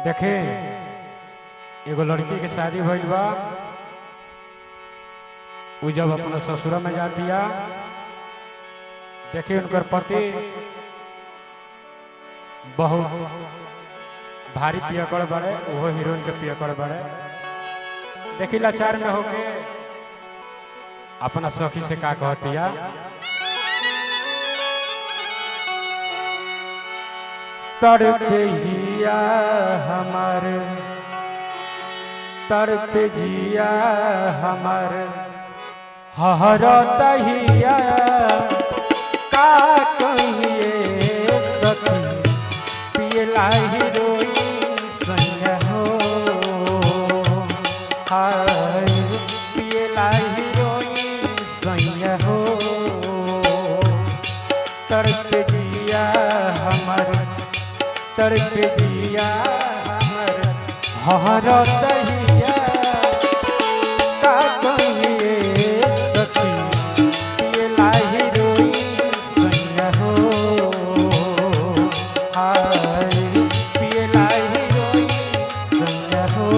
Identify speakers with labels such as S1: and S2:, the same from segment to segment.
S1: देखे एगो लड़की के शादी भइल बा। वो जब अपना ससुरा में जातिया, देखे उनकर पति बहुत भारी पियकड़ बड़े, वो हीरोइन के पियकड़ बड़े। देखी लाचार में होके अपना सखी से का कहतिया, तड़पे हिया हमार, तड़पे जिया हमार, हरत हिया का कहिए सखी, पियला हीरोइन संग हो, हाय पियला हीरोइन संग हो, तड़पे जिया हमार, तड़पे जिया हमर, हरत हिया का कहिए सखी, पियला हीरोइन संग हो, हाय पियला हीरोइन संग हो।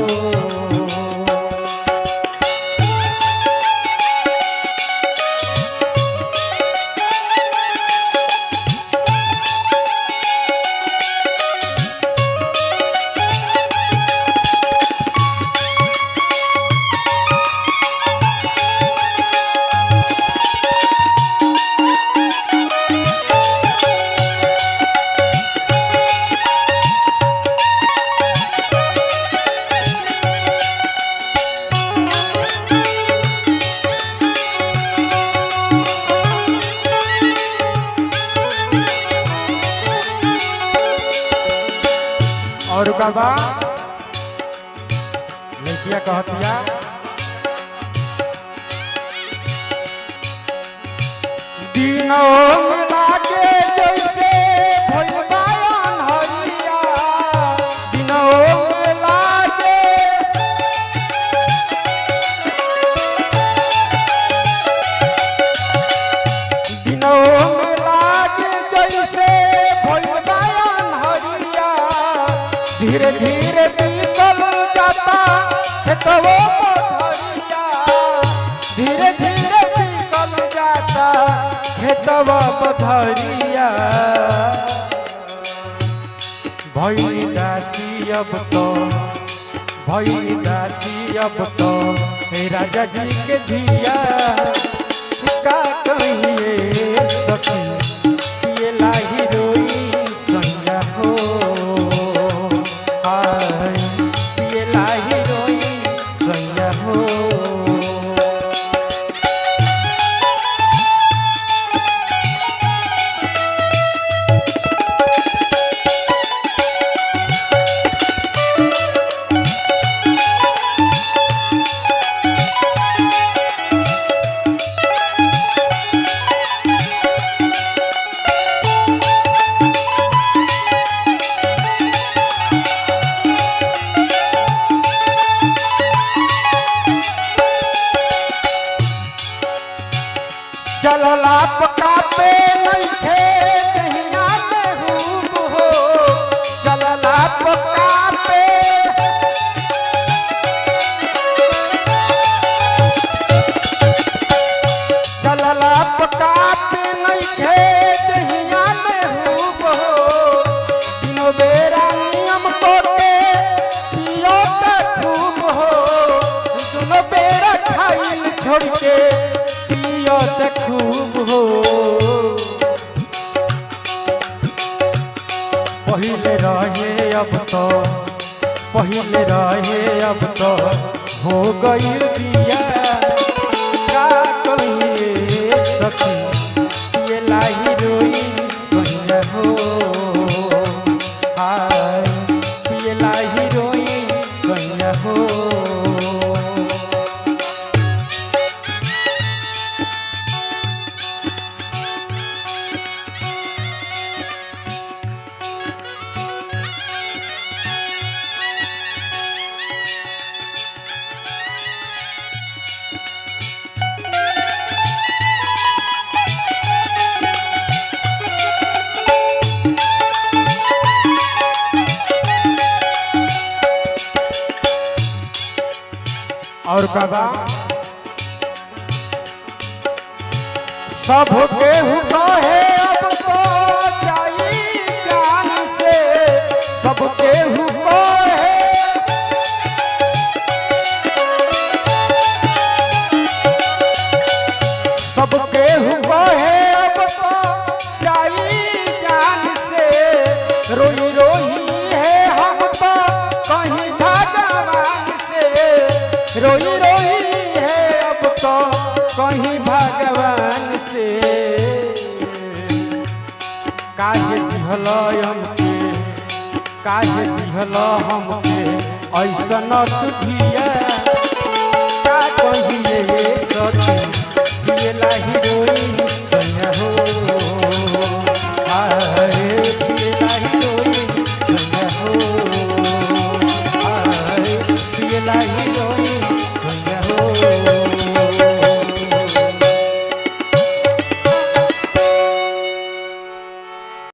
S1: और बा लड़किया कहतिया, दिनों में लागे जैसे भइल बा अन्हरिया, दिनों में लागे, दिनों में लागे जैसे भइल बा अन्हरिया, धीरे धीरे बीतल जाता खेतवो पथरिया, धीरे धीरे बीतल जाता खेतवा पथरिया, भइल दासी अब तो, भइल दासी अब तो राजा जी के धिया, का कहिए सखी, पियला हीरोइन संग हो, हाय पियला हीरोइन संग हो। चलला पका पे नइखे कहिया में खूब हो, चलला पका पे, चलला पका पे नइखे कहिया में खूब हो, तीनों बेरा नियम तोके पियो त खूब हो, दोनों बेरा खाइल छोड़ के खूब हो, पहिले रहे अब तो, पहिले रहे अब तो हो गई दिया, का कहिए सखी, पियला हीरोइन संग हो, हाय पियला हीरोइन संग हो। और का बा सबके कहे अब तो जाई जान से सबके कहे सबके कहे अब तो जाई जान से रोई रोई है हम तो कहीं भगवान से रोई रोई है अब तो कहीं भगवान से काहे दिहल हमके काहे दिहल हमके ऐसन तुझिया का कहिए सखी दिएला हीरो